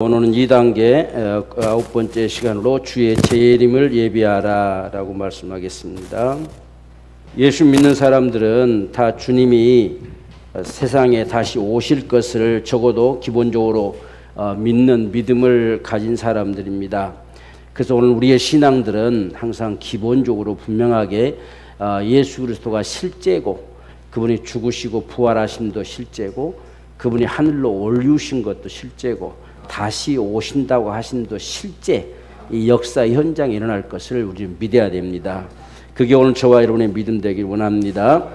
오늘은 2단계 9번째 시간으로 주의 재림을 예비하라 라고 말씀하겠습니다. 예수 믿는 사람들은 다 주님이 세상에 다시 오실 것을 적어도 기본적으로 믿는 믿음을 가진 사람들입니다. 그래서 오늘 우리의 신앙들은 항상 기본적으로 분명하게 예수 그리스도가 실제고, 그분이 죽으시고 부활하심도 실제고, 그분이 하늘로 올리우신 것도 실제고, 다시 오신다고 하심도 실제 이 역사 현장에 일어날 것을 우리는 믿어야 됩니다. 그게 오늘 저와 여러분의 믿음 되길 원합니다.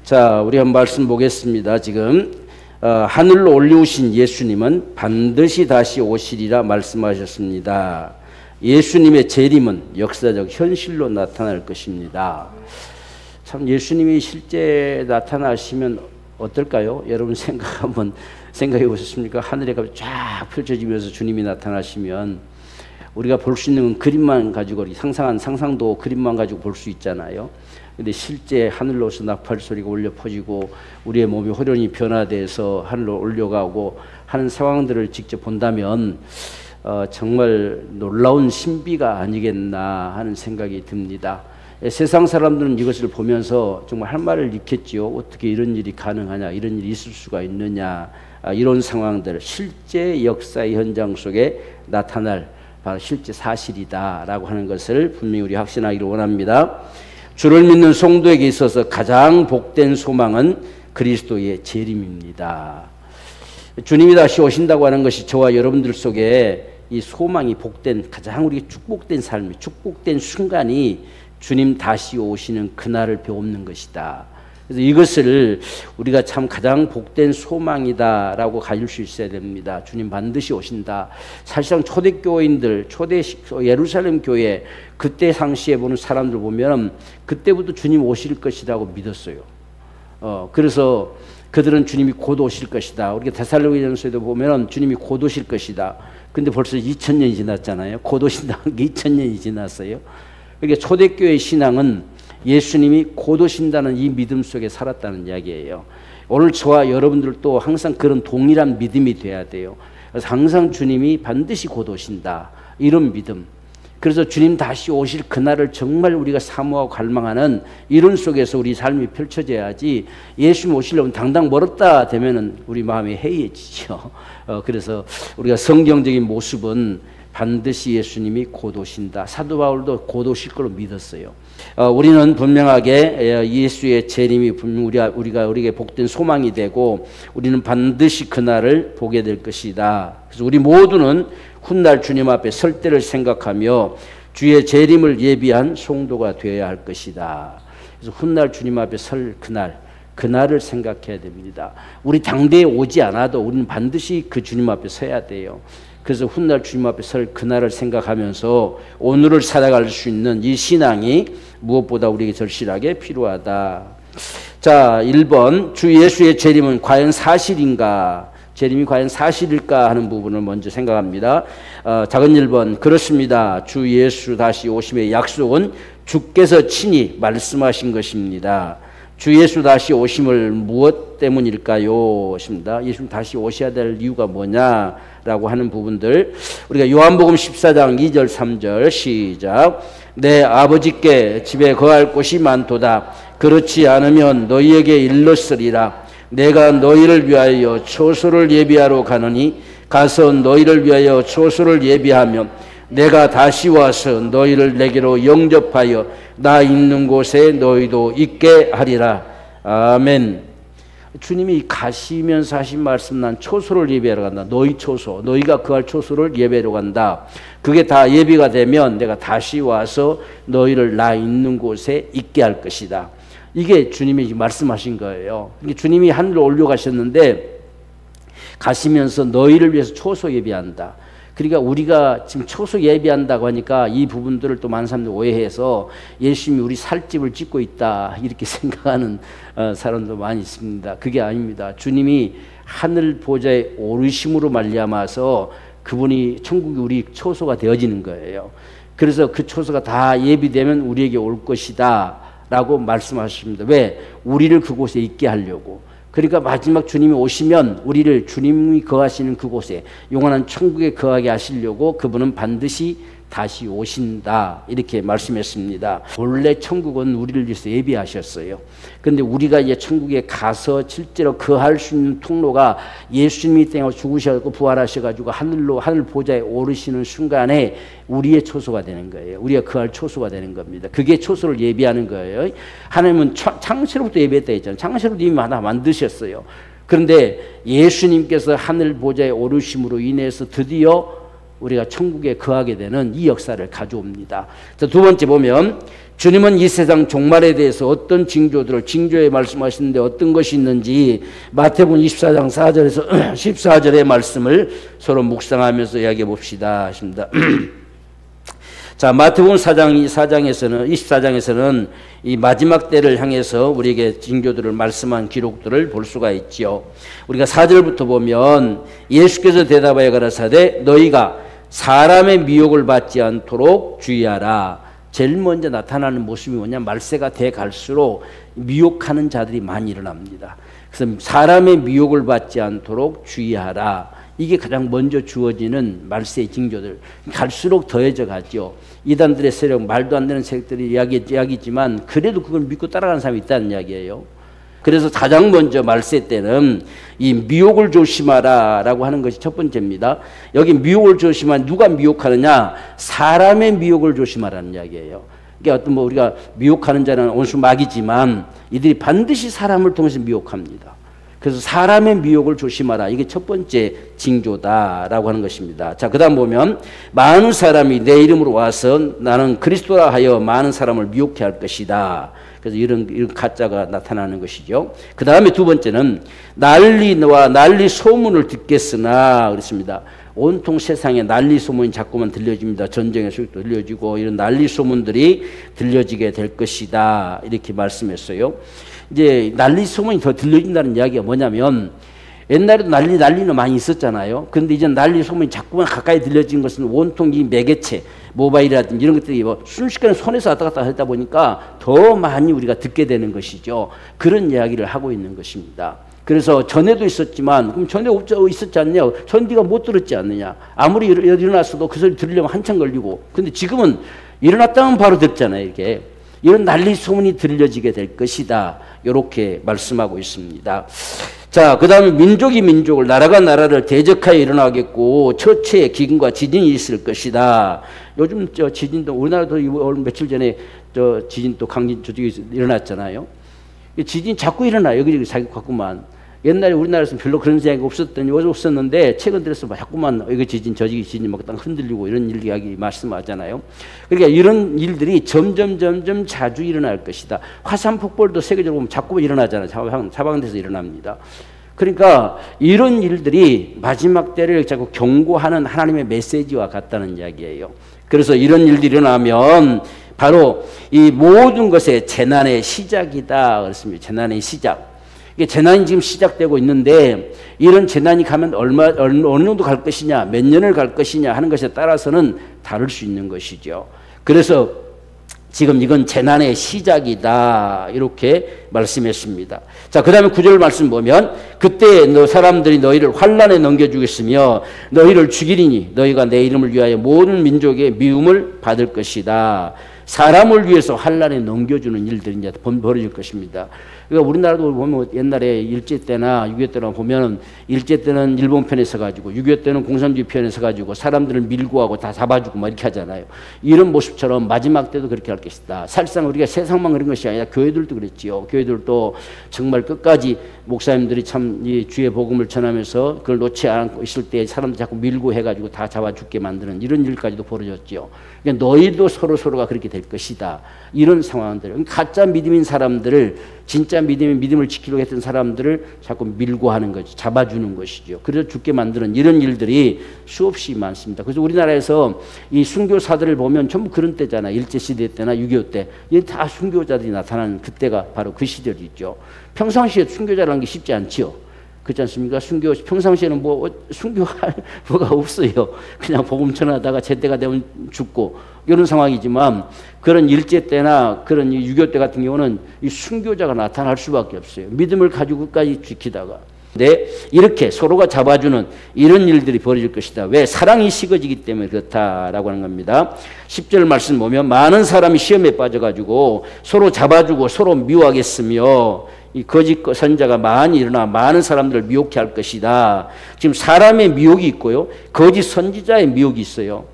자, 우리 한 말씀 보겠습니다. 지금 하늘로 올리우신 예수님은 반드시 다시 오시리라 말씀하셨습니다. 예수님의 재림은 역사적 현실로 나타날 것입니다. 참, 예수님이 실제 나타나시면 어떨까요? 여러분 한번 생각해 보셨습니까? 하늘에 쫙 펼쳐지면서 주님이 나타나시면 우리가 볼 수 있는 그림만 가지고, 상상한 상상도 그림만 가지고 볼 수 있잖아요. 근데 실제 하늘로서 나팔 소리가 울려 퍼지고 우리의 몸이 호련히 변화돼서 하늘로 올려가고 하는 상황들을 직접 본다면 정말 놀라운 신비가 아니겠나 하는 생각이 듭니다. 세상 사람들은 이것을 보면서 정말 할 말을 잃겠지요. 어떻게 이런 일이 가능하냐, 이런 일이 있을 수가 있느냐, 이런 상황들, 실제 역사의 현장 속에 나타날 바로 실제 사실이다라고 하는 것을 분명히 우리 확신하기를 원합니다. 주를 믿는 성도에게 있어서 가장 복된 소망은 그리스도의 재림입니다. 주님이 다시 오신다고 하는 것이 저와 여러분들 속에 이 소망이 복된, 가장 우리에게 축복된 삶이, 축복된 순간이 주님 다시 오시는 그날을 배우는 것이다. 그래서 이것을 우리가 참 가장 복된 소망이다라고 가질 수 있어야 됩니다. 주님 반드시 오신다. 사실상 초대교인들, 초대 예루살렘 교회 그때 상시에 보는 사람들 보면 그때부터 주님 오실 것이라고 믿었어요. 그래서 그들은 주님이 곧 오실 것이다. 우리가 데살로니가전서에도 보면 주님이 곧 오실 것이다. 근데 벌써 2000년이 지났잖아요. 곧 오신다는 게 2000년이 지났어요. 그러니까 초대교회 신앙은 예수님이 곧 오신다는 이 믿음 속에 살았다는 이야기예요. 오늘 저와 여러분들도 항상 그런 동일한 믿음이 돼야 돼요. 그래서 항상 주님이 반드시 곧 오신다, 이런 믿음. 그래서 주님 다시 오실 그날을 정말 우리가 사모하고 갈망하는 이런 속에서 우리 삶이 펼쳐져야지, 예수님 오시려면 당당 멀었다 되면은 우리 마음이 해이해지죠. 그래서 우리가 성경적인 모습은 반드시 예수님이 곧 오신다. 사도 바울도 곧 오실 걸로 믿었어요. 우리는 분명하게 예수의 재림이 우리에게 복된 소망이 되고 우리는 반드시 그날을 보게 될 것이다. 그래서 우리 모두는 훗날 주님 앞에 설 때를 생각하며 주의 재림을 예비한 성도가 되어야 할 것이다. 그래서 훗날 주님 앞에 설 그날을 생각해야 됩니다. 우리 당대에 오지 않아도 우리는 반드시 그 주님 앞에 서야 돼요. 그래서 훗날 주님 앞에 설 그날을 생각하면서 오늘을 살아갈 수 있는 이 신앙이 무엇보다 우리에게 절실하게 필요하다. 자, 1번, 주 예수의 재림은 과연 사실인가? 재림이 과연 사실일까 하는 부분을 먼저 생각합니다. 작은 1번, 그렇습니다. 주 예수 다시 오심의 약속은 주께서 친히 말씀하신 것입니다. 주 예수 다시 오심을 무엇 때문일까요? 십니다. 예수님 다시 오셔야 될 이유가 뭐냐라고 하는 부분들, 우리가 요한복음 14장 2절 3절 시작. 내 아버지께 집에 거할 곳이 많도다. 그렇지 않으면 너희에게 일렀으리라. 내가 너희를 위하여 초소를 예비하러 가느니 가서 너희를 위하여 초소를 예비하면 내가 다시 와서 너희를 내게로 영접하여 나 있는 곳에 너희도 있게 하리라. 아멘. 주님이 가시면서 하신 말씀, 난 초소를 예배하러 간다. 너희 초소, 너희가 거할 초소를 예배하러 간다. 그게 다 예비가 되면 내가 다시 와서 너희를 나 있는 곳에 있게 할 것이다. 이게 주님이 말씀하신 거예요. 주님이 하늘로 올려가셨는데 가시면서 너희를 위해서 초소 예배한다. 그러니까 우리가 지금 초소 예배한다고 하니까 이 부분들을 또 많은 사람들이 오해해서 예수님이 우리 살집을 짓고 있다 이렇게 생각하는 사람도 많이 있습니다. 그게 아닙니다. 주님이 하늘 보좌에 오르심으로 말미암아서 그분이 천국이 우리 초소가 되어지는 거예요. 그래서 그 초소가 다 예비되면 우리에게 올 것이다 라고 말씀하십니다. 왜? 우리를 그곳에 있게 하려고. 그러니까 마지막 주님이 오시면 우리를 주님이 거하시는 그곳에 영원한 천국에 거하게 하시려고 그분은 반드시 다시 오신다 이렇게 말씀했습니다. 본래 천국은 우리를 위해서 예비하셨어요. 그런데 우리가 이제 천국에 가서 실제로 거할 수 있는 통로가 예수님이 땅에 죽으셔서 부활하셔가지고 하늘 보좌에 오르시는 순간에 우리의 초소가 되는 거예요. 우리가 거할 초소가 되는 겁니다. 그게 초소를 예비하는 거예요. 하나님은 창세로부터 예비했다 했잖아요. 창세로부터 이미 하나 만드셨어요. 그런데 예수님께서 하늘 보좌에 오르심으로 인해서 드디어 우리가 천국에 거하게 되는 이 역사를 가져옵니다. 자, 두 번째 보면 주님은 이 세상 종말에 대해서 어떤 징조에 말씀하시는데 어떤 것이 있는지 마태복음 24장 4절에서 14절의 말씀을 서로 묵상하면서 이야기해 봅시다 하십니다. 자, 마태복음 24장에서는 이 마지막 때를 향해서 우리에게 징조들을 말씀한 기록들을 볼 수가 있지요. 우리가 4절부터 보면 예수께서 대답하여 가라사대 너희가 사람의 미혹을 받지 않도록 주의하라. 제일 먼저 나타나는 모습이 뭐냐? 말세가 돼 갈수록 미혹하는 자들이 많이 일어납니다. 그래서 사람의 미혹을 받지 않도록 주의하라. 이게 가장 먼저 주어지는 말세의 징조들. 갈수록 더해져 가죠. 이단들의 세력, 말도 안 되는 세력들이 이야기지만 그래도 그걸 믿고 따라가는 사람이 있다는 이야기예요. 그래서 가장 먼저 말세 때는 이 미혹을 조심하라라고 하는 것이 첫 번째입니다. 여기 미혹을 조심하라. 누가 미혹하느냐? 사람의 미혹을 조심하라는 이야기예요. 그러니까 어떤 우리가 미혹하는 자는 온수 마귀지만 이들이 반드시 사람을 통해서 미혹합니다. 그래서 사람의 미혹을 조심하라. 이게 첫 번째 징조다라고 하는 것입니다. 자, 그다음 보면 많은 사람이 내 이름으로 와서 나는 그리스도라 하여 많은 사람을 미혹해 할 것이다. 그래서 이런 가짜가 나타나는 것이죠. 그 다음에 두 번째는 난리와 난리 소문을 듣겠으나 그렇습니다. 온통 세상에 난리 소문이 자꾸만 들려집니다. 전쟁의 소식도 들려지고 이런 난리 소문들이 들려지게 될 것이다. 이렇게 말씀했어요. 이제 난리 소문이 더 들려진다는 이야기가 뭐냐면 옛날에도 난리는 많이 있었잖아요. 그런데 이제 난리 소문이 자꾸만 가까이 들려진 것은 온통 이 매개체, 모바일이라든지 이런 것들이 순식간에 손에서 왔다 갔다 하다 보니까 더 많이 우리가 듣게 되는 것이죠. 그런 이야기를 하고 있는 것입니다. 그래서 전에도 있었지만 그럼 전에 있었지 않냐? 전 네가 못 들었지 않느냐? 아무리 일어났어도 그 소리 들으려면 한참 걸리고. 근데 지금은 일어났다면 바로 듣잖아요. 이렇게. 이런 난리 소문이 들려지게 될 것이다. 이렇게 말씀하고 있습니다. 자, 그 다음에 민족이 민족을, 나라가 나라를 대적하여 일어나겠고 처체에 기근과 지진이 있을 것이다. 요즘 지진도 우리나라도 며칠 전에 지진 또 강진 저쪽에 일어났잖아요. 지진 자꾸 일어나. 여기저기 자꾸만. 옛날에 우리나라에서는 별로 그런 생각이 없었는데 최근 들어서 자꾸만 여기 지진 저기 지진 막 땅 흔들리고 이런 이야기 말씀하잖아요. 그러니까 이런 일들이 점점 자주 일어날 것이다. 화산 폭발도 세계적으로 보면 자꾸 일어나잖아요. 사방에서 일어납니다. 그러니까 이런 일들이 마지막 때를 자꾸 경고하는 하나님의 메시지와 같다는 이야기예요. 그래서 이런 일들이 일어나면 바로 이 모든 것의 재난의 시작이다. 그렇습니다. 재난의 시작. 이게 재난이 지금 시작되고 있는데 이런 재난이 가면 어느 정도 갈 것이냐, 몇 년을 갈 것이냐 하는 것에 따라서는 다를 수 있는 것이죠. 그래서 지금 이건 재난의 시작이다 이렇게 말씀했습니다. 자, 그 다음에 9절 말씀 보면 그때 사람들이 너희를 환난에 넘겨주겠으며 너희를 죽이리니 너희가 내 이름을 위하여 모든 민족의 미움을 받을 것이다. 사람을 위해서 환난에 넘겨주는 일들이 이제 벌어질 것입니다. 그러니까 우리나라도 보면 옛날에 일제 때나 6.25 때나 보면 일제 때는 일본 편에 서가지고 6.25 때는 공산주의 편에 서가지고 사람들을 밀고 하고 다 잡아주고 막 이렇게 하잖아요. 이런 모습처럼 마지막 때도 그렇게 할 것이다. 사실상 우리가 세상만 그런 것이 아니라 교회들도 그랬지요. 교회들도 정말 끝까지 목사님들이 참 이 주의 복음을 전하면서 그걸 놓지 않고 있을 때 사람들 자꾸 밀고 해가지고 다 잡아 죽게 만드는 이런 일까지도 벌어졌지요. 그러니까 너희도 서로가 그렇게 될 것이다. 이런 상황들. 가짜 믿음인 사람들을 진짜 믿음을 지키려고 했던 사람들을 자꾸 밀고 하는 거죠. 잡아주는 것이죠. 그래서 죽게 만드는 이런 일들이 수없이 많습니다. 그래서 우리나라에서 이 순교사들을 보면 전부 그런 때잖아요. 일제시대 때나 6.25 때. 이게 다 순교자들이 나타나는 그때가 바로 그 시절이죠. 평상시에 순교자라는 게 쉽지 않지요. 그렇지 않습니까? 순교 평상시에는 뭐 순교할 뭐가 없어요. 그냥 복음 전하다가 제때가 되면 죽고 이런 상황이지만 그런 일제 때나 그런 6.25 때 같은 경우는 이 순교자가 나타날 수밖에 없어요. 믿음을 가지고 끝까지 지키다가. 네, 이렇게 서로가 잡아주는 이런 일들이 벌어질 것이다. 왜? 사랑이 식어지기 때문에 그렇다라고 하는 겁니다. 10절 말씀 보면 많은 사람이 시험에 빠져가지고 서로 잡아주고 서로 미워하겠으며 이 거짓 선자가 많이 일어나 많은 사람들을 미혹해 할 것이다. 지금 사람의 미혹이 있고요. 거짓 선지자의 미혹이 있어요.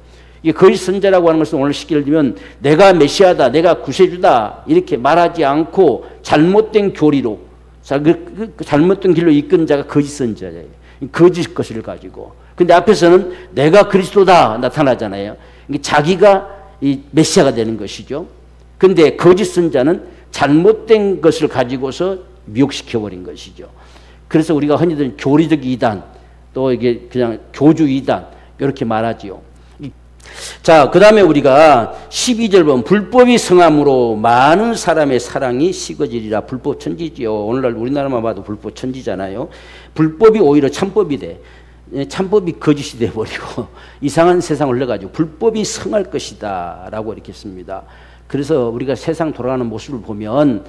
이 거짓 선자라고 하는 것은 오늘 쉽게 들면 내가 메시아다, 내가 구세주다 이렇게 말하지 않고 잘못된 교리로 그 잘못된 길로 이끈 자가 거짓 선지자예요. 거짓 것을 가지고. 근데 앞에서는 내가 그리스도다 나타나잖아요. 자기가 이 메시아가 되는 것이죠. 근데 거짓 선자는 잘못된 것을 가지고서 미혹시켜버린 것이죠. 그래서 우리가 흔히들 교리적 이단, 또 이게 그냥 교주 이단, 이렇게 말하지요. 자, 그 다음에 우리가 12절 보면 불법이 성함으로 많은 사람의 사랑이 식어지리라. 불법 천지지요. 오늘날 우리나라만 봐도 불법 천지잖아요. 불법이 오히려 참법이 돼. 참법이 거짓이 돼버리고 이상한 세상을 흘러가지고 불법이 성할 것이다 라고 이렇게 했습니다. 그래서 우리가 세상 돌아가는 모습을 보면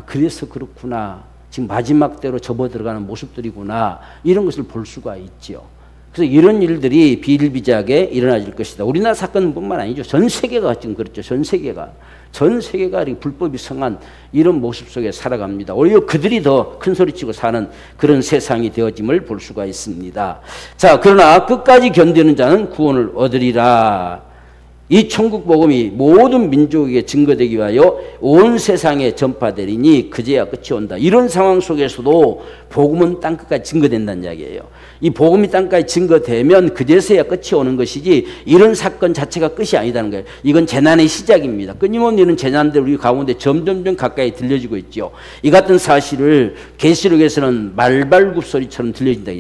그래서 그렇구나. 지금 마지막 때로 접어들어가는 모습들이구나. 이런 것을 볼 수가 있죠. 그래서 이런 일들이 비일비재하게 일어나질 것이다. 우리나라 사건뿐만 아니죠. 전 세계가 지금 그렇죠. 전 세계가 불법이 성한 이런 모습 속에 살아갑니다. 오히려 그들이 더 큰 소리치고 사는 그런 세상이 되어짐을 볼 수가 있습니다. 자, 그러나 끝까지 견디는 자는 구원을 얻으리라. 이 천국 복음이 모든 민족에게 증거되기 위하여 온 세상에 전파되리니 그제야 끝이 온다. 이런 상황 속에서도 복음은 땅끝까지 증거된다는 이야기예요. 이 복음이 땅까지 증거되면 그제서야 끝이 오는 것이지 이런 사건 자체가 끝이 아니다는 거예요. 이건 재난의 시작입니다. 끊임없는 이런 재난들 우리 가운데 점점점 가까이 들려지고 있죠. 이 같은 사실을 계시록에서는 말발굽 소리처럼 들려진다.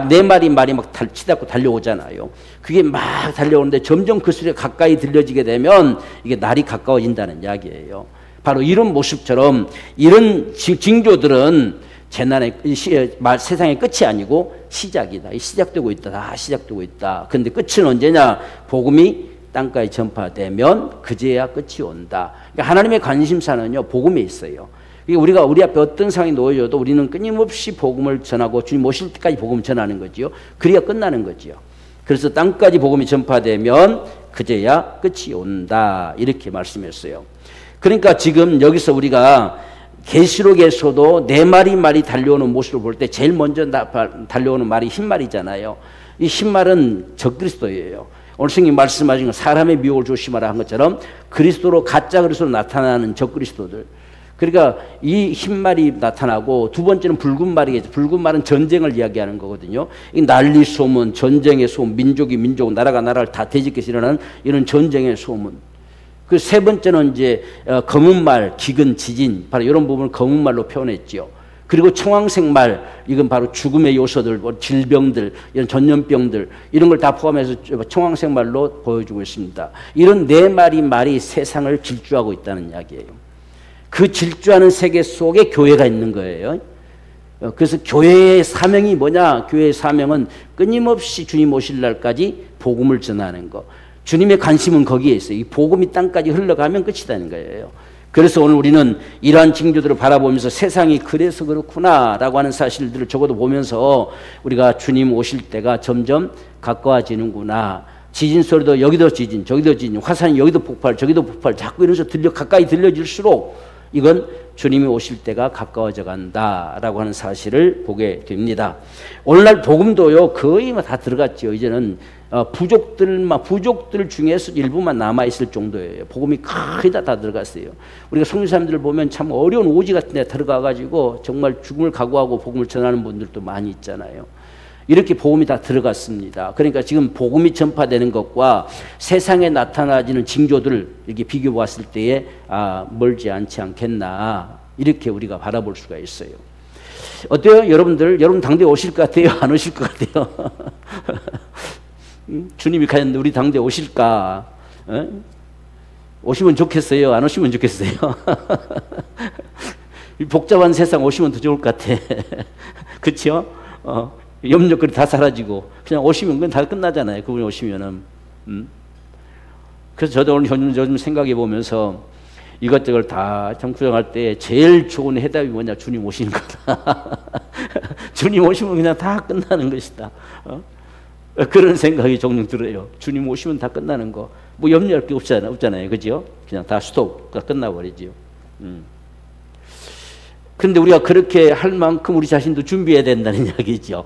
내 말이 막 치닫고 달려오잖아요. 그게 막 달려오는데 점점 그 소리가 가까이 들려지게 되면 이게 날이 가까워진다는 이야기예요. 바로 이런 모습처럼 이런 징조들은 재난의 세상의 끝이 아니고 시작이다. 시작되고 있다. 다 시작되고 있다. 그런데 끝은 언제냐? 복음이 땅까지 전파되면 그제야 끝이 온다. 그러니까 하나님의 관심사는요, 복음에 있어요. 우리가 우리 앞에 어떤 상황이 놓여져도 우리는 끊임없이 복음을 전하고 주님 오실 때까지 복음을 전하는 거지요. 그래야 끝나는 거지요. 그래서 땅까지 복음이 전파되면 그제야 끝이 온다. 이렇게 말씀했어요. 그러니까 지금 여기서 우리가 계시록에서도 네 마리 달려오는 모습을 볼 때 제일 먼저 달려오는 말이 흰말이잖아요. 이 흰말은 적그리스도예요. 오늘 성경이 말씀하신 건 사람의 미혹을 조심하라 한 것처럼 그리스도로 가짜 그리스도로 나타나는 적그리스도들. 그러니까 이 흰말이 나타나고 두 번째는 붉은 말이겠죠. 붉은 말은 전쟁을 이야기하는 거거든요. 이 난리 소문, 전쟁의 소문, 민족이 민족, 나라가 나라를 다 대적해서 일어나는 이런 전쟁의 소문. 그 세 번째는 이제 검은 말, 기근, 지진, 바로 이런 부분을 검은 말로 표현했죠. 그리고 청황색 말, 이건 바로 죽음의 요소들, 질병들, 이런 전염병들 이런 걸 다 포함해서 청황색 말로 보여주고 있습니다. 이런 네 말이 세상을 질주하고 있다는 이야기예요. 그 질주하는 세계 속에 교회가 있는 거예요. 그래서 교회의 사명이 뭐냐? 교회의 사명은 끊임없이 주님 오실 날까지 복음을 전하는 거. 주님의 관심은 거기에 있어요. 이 복음이 땅까지 흘러가면 끝이라는 거예요. 그래서 오늘 우리는 이러한 징조들을 바라보면서 세상이 그래서 그렇구나라고 하는 사실들을 적어도 보면서 우리가 주님 오실 때가 점점 가까워지는구나. 지진 소리도 여기도 지진, 저기도 지진, 화산이 여기도 폭발, 저기도 폭발, 자꾸 이러면서 가까이 들려질수록 이건 주님이 오실 때가 가까워져 간다라고 하는 사실을 보게 됩니다. 오늘날 복음도요 거의 다 들어갔죠. 이제는 부족들 중에서 일부만 남아있을 정도예요. 복음이 거의 다 들어갔어요. 우리가 성교사님들을 보면 참 어려운 오지 같은 데 들어가가지고 정말 죽음을 각오하고 복음을 전하는 분들도 많이 있잖아요. 이렇게 복음이 다 들어갔습니다. 그러니까 지금 복음이 전파되는 것과 세상에 나타나지는 징조들을 이렇게 비교해 봤을 때에 멀지 않지 않겠나 이렇게 우리가 바라볼 수가 있어요. 어때요? 여러분 당대에 오실 것 같아요? 안 오실 것 같아요? 주님이 과연 우리 당대에 오실까? 오시면 좋겠어요? 안 오시면 좋겠어요? 복잡한 세상 오시면 더 좋을 것 같아. 그렇죠? 염려거리 다 사라지고 그냥 오시면 그건 다 끝나잖아요. 그분이 오시면은. 그래서 저도 오늘 요즘 생각해 보면서 이것저것 다 정구정할 때 제일 좋은 해답이 뭐냐? 주님 오시는 거다. 주님 오시면 그냥 다 끝나는 것이다. 그런 생각이 종종 들어요. 주님 오시면 다 끝나는 거. 뭐 염려할 게 없잖아요. 그죠? 그냥 다 스톱. 끝나버리죠. 그런데 우리가 그렇게 할 만큼 우리 자신도 준비해야 된다는 이야기죠.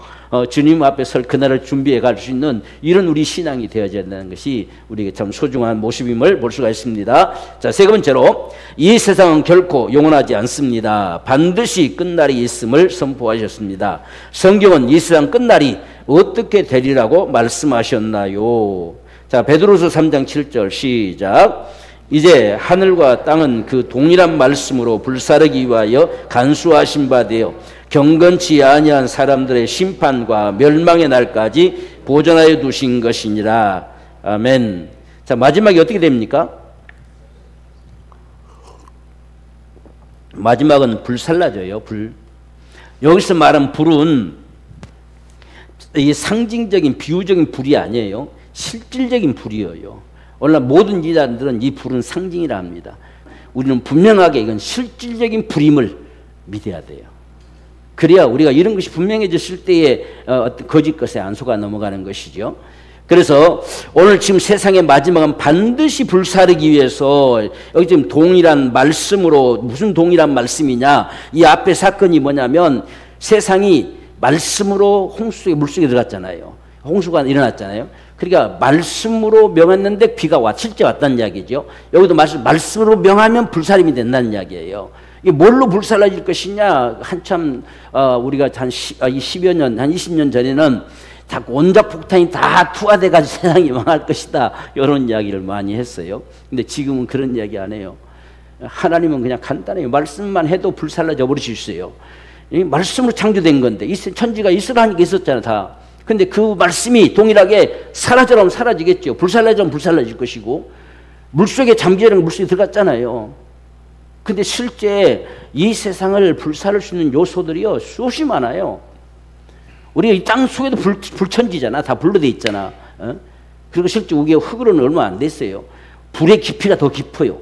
주님 앞에 설 그날을 준비해 갈 수 있는 이런 우리 신앙이 되어져야 된다는 것이 우리에게 참 소중한 모습임을 볼 수가 있습니다. 자, 세 번째로 이 세상은 결코 영원하지 않습니다. 반드시 끝날이 있음을 선포하셨습니다. 성경은 이 세상 끝날이 어떻게 되리라고 말씀하셨나요? 자, 베드로서 3장 7절 시작. 이제 하늘과 땅은 그 동일한 말씀으로 불사르기 위하여 간수하신 바 되어 경건치 아니한 사람들의 심판과 멸망의 날까지 보존하여 두신 것이니라. 아멘. 자, 마지막이 어떻게 됩니까? 마지막은 불살라져요. 불. 여기서 말한 불은 이 상징적인 비유적인 불이 아니에요. 실질적인 불이에요. 오늘날 모든 이단들은 이 불은 상징이라 합니다. 우리는 분명하게 이건 실질적인 불임을 믿어야 돼요. 그래야 우리가 이런 것이 분명해졌을 때에 어떤 거짓 것에 안 속아 넘어가는 것이죠. 그래서 오늘 지금 세상의 마지막은 반드시 불사르기 위해서 여기 지금 동일한 말씀으로 무슨 동일한 말씀이냐? 이 앞에 사건이 뭐냐면 세상이 말씀으로 홍수 속에 물속에 들어갔잖아요. 홍수가 일어났잖아요. 그러니까 말씀으로 명했는데 비가 실제 왔다는 이야기죠. 여기도 말씀으로 명하면 불사름이 된다는 이야기예요. 이게 뭘로 불살라질 것이냐? 한참 우리가 한 10여 년, 한 20년 전에는 다 원자 폭탄이 다 투하돼가지고 세상이 망할 것이다. 이런 이야기를 많이 했어요. 근데 지금은 그런 이야기 안 해요. 하나님은 그냥 간단해요. 말씀만 해도 불살라져 버릴 수 있어요. 이 말씀으로 창조된 건데 천지가 있으라니까 있었잖아 다. 근데 그 말씀이 동일하게 사라져라면 사라지겠죠. 불살라져면 불살라질 것이고 물속에 잠기려는 물속에 들어갔잖아요. 근데 실제 이 세상을 불살릴 수 있는 요소들이요 수없이 많아요. 우리가 이 땅 속에도 불천지잖아. 다 불로 돼 있잖아. 그리고 실제 우리가 흙으로는 얼마 안 됐어요. 불의 깊이가 더 깊어요.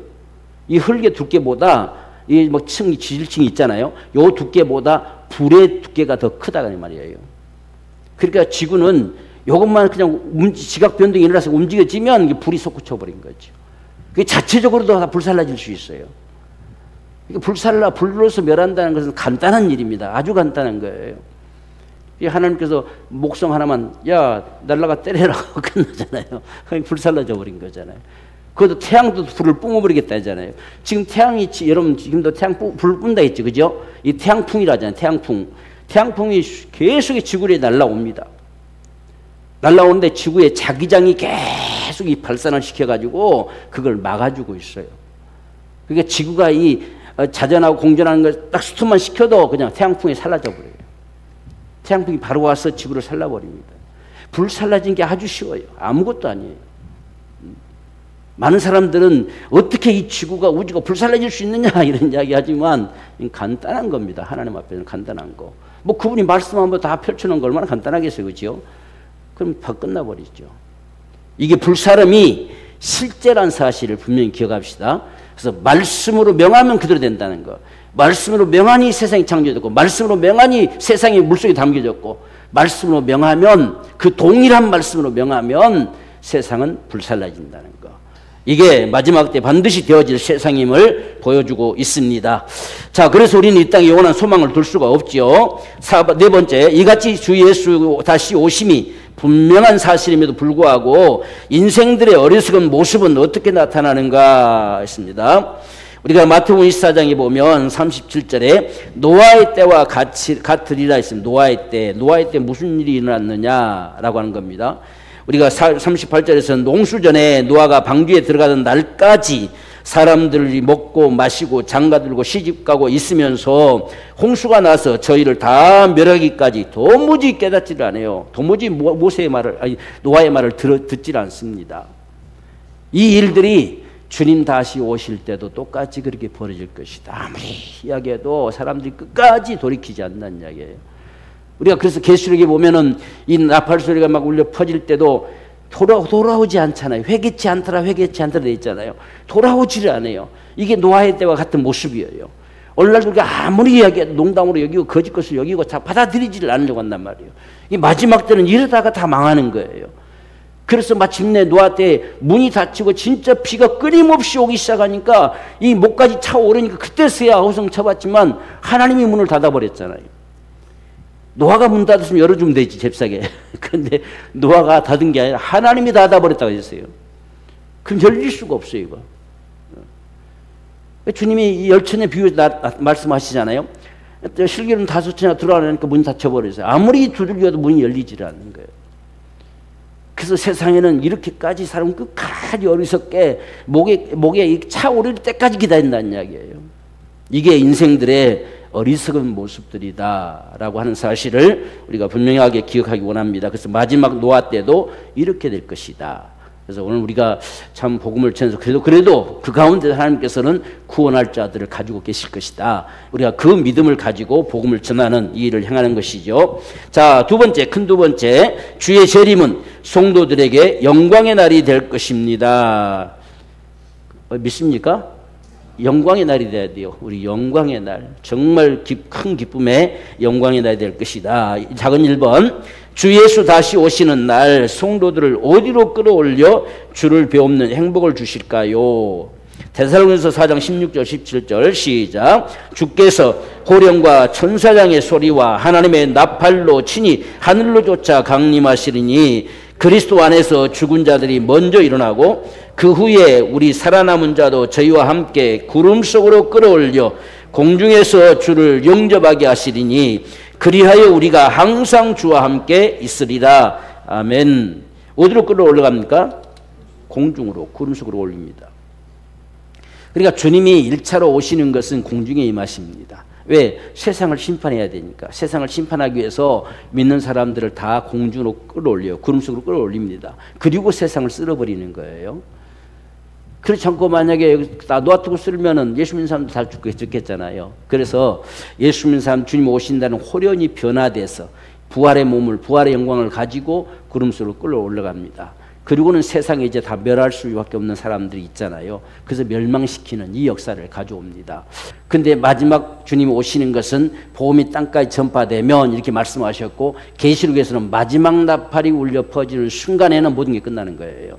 이 흙의 두께보다 이 뭐 지질층이 있잖아요. 요 두께보다 불의 두께가 더 크다는 말이에요. 그러니까 지구는 이것만 그냥 지각 변동이 일어나서 움직여지면 불이 솟구쳐버린 거죠. 그게 자체적으로도 다 불살라질 수 있어요. 그러니까 불로서 멸한다는 것은 간단한 일입니다. 아주 간단한 거예요. 하나님께서 목성 하나만 야 날라가 때려라 하고 끝나잖아요. 불살라져 버린 거잖아요. 그것도 태양도 불을 뿜어버리겠다 하잖아요. 지금 태양이 여러분 지금도 태양 불 뿜다 했죠, 그죠? 이 태양풍이라 하잖아요. 태양풍이 계속 지구에 날라옵니다. 날라오는데 지구의 자기장이 계속 이 발산을 시켜가지고 그걸 막아주고 있어요. 그러니까 지구가 이 자전하고 공전하는 걸 딱 스톱만 시켜도 그냥 태양풍이 사라져 버려요. 태양풍이 바로 와서 지구를 살라버립니다. 불 살라진 게 아주 쉬워요. 아무것도 아니에요. 많은 사람들은 어떻게 이 지구가 우주가 불살라질 수 있느냐 이런 이야기 하지만 간단한 겁니다. 하나님 앞에는 간단한 거. 뭐 그분이 말씀 한번 다 펼쳐놓은 거 얼마나 간단하겠어요. 그죠? 그럼 다 끝나버리죠. 이게 불사름이 실제란 사실을 분명히 기억합시다. 그래서 말씀으로 명하면 그대로 된다는 거. 말씀으로 명하니 세상이 창조됐고 말씀으로 명하니 세상이 물속에 담겨졌고 말씀으로 명하면 그 동일한 말씀으로 명하면 세상은 불살라진다는 거. 이게 마지막 때 반드시 되어질 세상임을 보여주고 있습니다. 자, 그래서 우리는 이 땅에 영원한 소망을 둘 수가 없죠. 네 번째, 이같이 주 예수 다시 오심이 분명한 사실임에도 불구하고 인생들의 어리석은 모습은 어떻게 나타나는가 했습니다. 우리가 마태복음 24장에 보면 37절에 노아의 때와 같으리라 했습니다. 노아의 때 무슨 일이 일어났느냐라고 하는 겁니다. 우리가 38절에서는 농수 전에 노아가 방주에 들어가던 날까지 사람들이 먹고 마시고 장가들고 시집가고 있으면서 홍수가 나서 저희를 다 멸하기까지 도무지 깨닫지를 않아요. 도무지 노아의 말을 듣질 않습니다. 이 일들이 주님 다시 오실 때도 똑같이 그렇게 벌어질 것이다. 아무리 이야기해도 사람들이 끝까지 돌이키지 않는다는 이야기예요. 우리가 그래서 계시록에 보면은 이 나팔 소리가 막 울려 퍼질 때도 돌아오지 않잖아요. 회개치 않더라 돼 있잖아요. 돌아오지를 않아요. 이게 노아의 때와 같은 모습이에요. 오늘날 우리가 아무리 이야기해도 농담으로 여기고 거짓 것을 여기고 다 받아들이지를 않으려고 한단 말이에요. 이 마지막 때는 이러다가 다 망하는 거예요. 그래서 마침내 노아 때 문이 닫히고 진짜 비가 끊임없이 오기 시작하니까 이 목까지 차오르니까 그때서야 아우성 쳐봤지만 하나님이 문을 닫아버렸잖아요. 노아가 문 닫았으면 열어주면 되지, 잽싸게. 근데 노아가 닫은 게 아니라 하나님이 닫아버렸다고 했어요. 그럼 열릴 수가 없어요, 이거. 주님이 열천의 비유 말씀하시잖아요. 실기는 5천이나 들어가니까 문이 닫혀버렸어요. 아무리 두들겨도 문이 열리질 않는 거예요. 그래서 세상에는 이렇게까지 사람 끝까지 어리석게 목에 차오를 때까지 기다린다는 이야기예요. 이게 인생들의 어리석은 모습들이다라고 하는 사실을 우리가 분명하게 기억하기 원합니다. 그래서 마지막 노아 때도 이렇게 될 것이다. 그래서 오늘 우리가 참 복음을 전해서 그래도 그 가운데 하나님께서는 구원할 자들을 가지고 계실 것이다. 우리가 그 믿음을 가지고 복음을 전하는 이 일을 행하는 것이죠. 자, 큰 두 번째, 주의 재림은 성도들에게 영광의 날이 될 것입니다. 믿습니까? 영광의 날이 돼야 돼요. 우리 영광의 날, 정말 큰 기쁨의 영광의 날이 될 것이다. 작은 1번, 주 예수 다시 오시는 날 성도들을 어디로 끌어올려 주를 배움는 행복을 주실까요? 데살로니가서 4장 16절 17절 시작. 주께서 호령과 천사장의 소리와 하나님의 나팔로 친히 하늘로 쫓아 강림하시리니 그리스도 안에서 죽은 자들이 먼저 일어나고 그 후에 우리 살아남은 자도 저희와 함께 구름 속으로 끌어올려 공중에서 주를 영접하게 하시리니 그리하여 우리가 항상 주와 함께 있으리라. 아멘. 어디로 끌어올라갑니까? 공중으로, 구름 속으로 올립니다. 그러니까 주님이 1차로 오시는 것은 공중에 임하십니다. 왜? 세상을 심판해야 되니까. 세상을 심판하기 위해서 믿는 사람들을 다 공중으로 끌어올려요. 구름 속으로 끌어올립니다. 그리고 세상을 쓸어버리는 거예요. 그렇지 않고 만약에 놔두고 쓸면은 예수 믿는 사람도 다 죽겠잖아요. 그래서 예수 믿는 사람 주님 오신다는 호련이 변화돼서 부활의 몸을, 부활의 영광을 가지고 구름 속으로 끌어올라갑니다. 그리고는 세상에 이제 다 멸할 수밖에 없는 사람들이 있잖아요. 그래서 멸망시키는 이 역사를 가져옵니다. 근데 마지막 주님이 오시는 것은 복음이 땅까지 전파되면 이렇게 말씀하셨고, 계시록에서는 마지막 나팔이 울려 퍼지는 순간에는 모든 게 끝나는 거예요.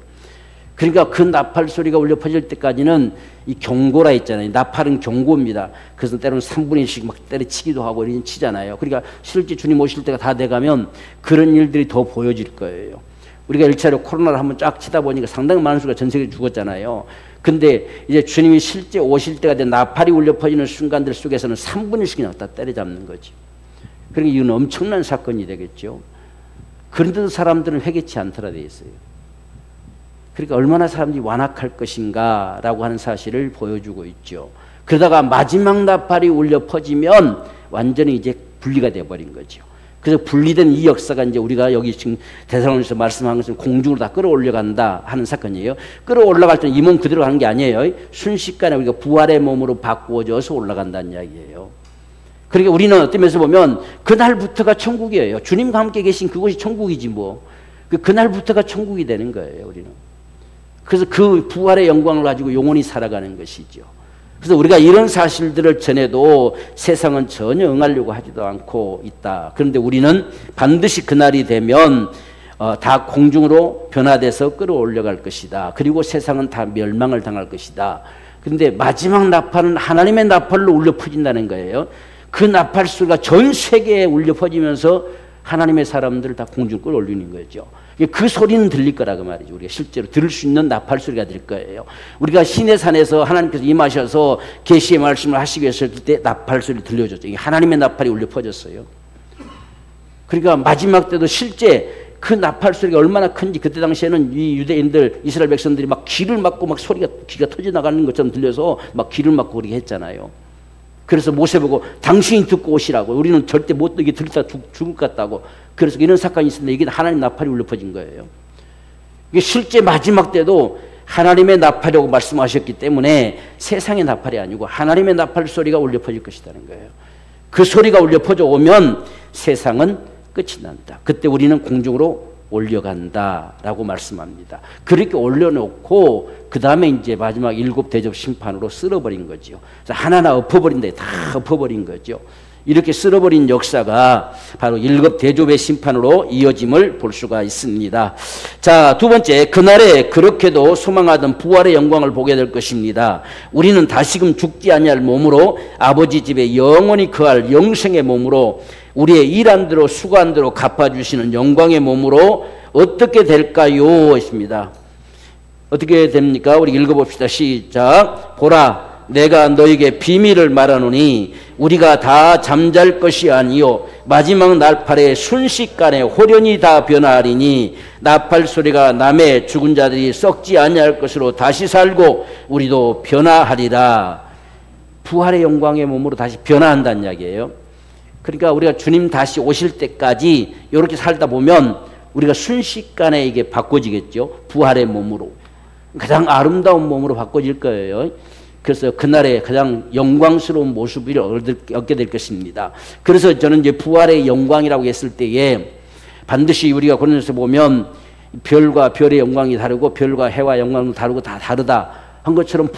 그러니까 그 나팔 소리가 울려 퍼질 때까지는 이 경고라 있잖아요. 나팔은 경고입니다. 그래서 때로는 3분의 1씩 막 때려치기도 하고 이런 치잖아요. 그러니까 실제 주님 오실 때가 다 돼가면 그런 일들이 더 보여질 거예요. 우리가 1차로 코로나를 한번 쫙 치다 보니까 상당히 많은 수가 전 세계에 죽었잖아요. 근데 이제 주님이 실제 오실 때가 돼 나팔이 울려 퍼지는 순간들 속에서는 3분의 1씩 그냥 다 때려잡는 거지. 그러니까 이건 엄청난 사건이 되겠죠. 그런데도 사람들은 회개치 않더라 돼 있어요. 그러니까 얼마나 사람들이 완악할 것인가라고 하는 사실을 보여주고 있죠. 그러다가 마지막 나팔이 울려 퍼지면 완전히 이제 분리가 되어버린 거죠. 그래서 분리된 이 역사가 이제 우리가 여기 지금 데살로니가서 말씀한 것은 공중으로 다 끌어올려간다 하는 사건이에요. 끌어올라갈 때는 이 몸 그대로 가는 게 아니에요. 순식간에 우리가 부활의 몸으로 바꾸어져서 올라간다는 이야기예요. 그러니까 우리는 어떤 면에서 보면 그날부터가 천국이에요. 주님과 함께 계신 그곳이 천국이지 뭐. 그날부터가 천국이 되는 거예요, 우리는. 그래서 그 부활의 영광을 가지고 영원히 살아가는 것이죠. 그래서 우리가 이런 사실들을 전해도 세상은 전혀 응하려고 하지도 않고 있다. 그런데 우리는 반드시 그날이 되면 다 공중으로 변화돼서 끌어올려갈 것이다. 그리고 세상은 다 멸망을 당할 것이다. 그런데 마지막 나팔은 하나님의 나팔로 울려 퍼진다는 거예요. 그 나팔 소리가 전 세계에 울려 퍼지면서 하나님의 사람들을 다 공중으로 끌어올리는 거죠. 그 소리는 들릴 거라고 말이죠. 우리가 실제로 들을 수 있는 나팔 소리가 들 거예요. 우리가 시내산에서 하나님께서 임하셔서 계시의 말씀을 하시기 위해서 때 나팔 소리 들려줬죠. 하나님의 나팔이 울려 퍼졌어요. 그러니까 마지막 때도 실제 그 나팔 소리가 얼마나 큰지 그때 당시에는 이 유대인들, 이스라엘 백성들이 막 귀를 막고 막 귀가 터져 나가는 것처럼 들려서 막 귀를 막고 그렇게 했잖아요. 그래서 모세 보고 당신이 듣고 오시라고. 우리는 절대 못 듣게 들다 죽을 것 같다고. 그래서 이런 사건이 있었는데 이게 하나님 나팔이 울려 퍼진 거예요. 이게 실제 마지막 때도 하나님의 나팔이라고 말씀하셨기 때문에 세상의 나팔이 아니고 하나님의 나팔 소리가 울려 퍼질 것이라는 거예요. 그 소리가 울려 퍼져오면 세상은 끝이 난다. 그때 우리는 공중으로 올려간다라고 말씀합니다. 그렇게 올려놓고 그 다음에 이제 마지막 7 대접 심판으로 쓸어버린 거죠. 하나하나 엎어버린다. 다 엎어버린 거죠. 이렇게 쓸어버린 역사가 바로 7 대접의 심판으로 이어짐을 볼 수가 있습니다. 자, 두 번째, 그날에 그렇게도 소망하던 부활의 영광을 보게 될 것입니다. 우리는 다시금 죽지 아니할 몸으로 아버지 집에 영원히 거할 영생의 몸으로 우리의 일한 대로 수고한 대로 갚아주시는 영광의 몸으로 어떻게 될까요? 했습니다. 어떻게 됩니까? 우리 읽어봅시다. 시작. 보라, 내가 너에게 비밀을 말하노니 우리가 다 잠잘 것이 아니요 마지막 날팔에 순식간에 홀연히 다 변화하리니 나팔 소리가 남의 죽은 자들이 썩지 아니할 것으로 다시 살고 우리도 변화하리라. 부활의 영광의 몸으로 다시 변화한다는 이야기예요. 그러니까 우리가 주님 다시 오실 때까지 이렇게 살다 보면 우리가 순식간에 이게 바꿔지겠죠. 부활의 몸으로. 가장 아름다운 몸으로 바꿔질 거예요. 그래서 그날에 가장 영광스러운 모습을 얻게 될 것입니다. 그래서 저는 이제 부활의 영광이라고 했을 때에 반드시 우리가 고린도서 보면 별과 별의 영광이 다르고 별과 해와 영광도 다르고 다 다르다 한 것처럼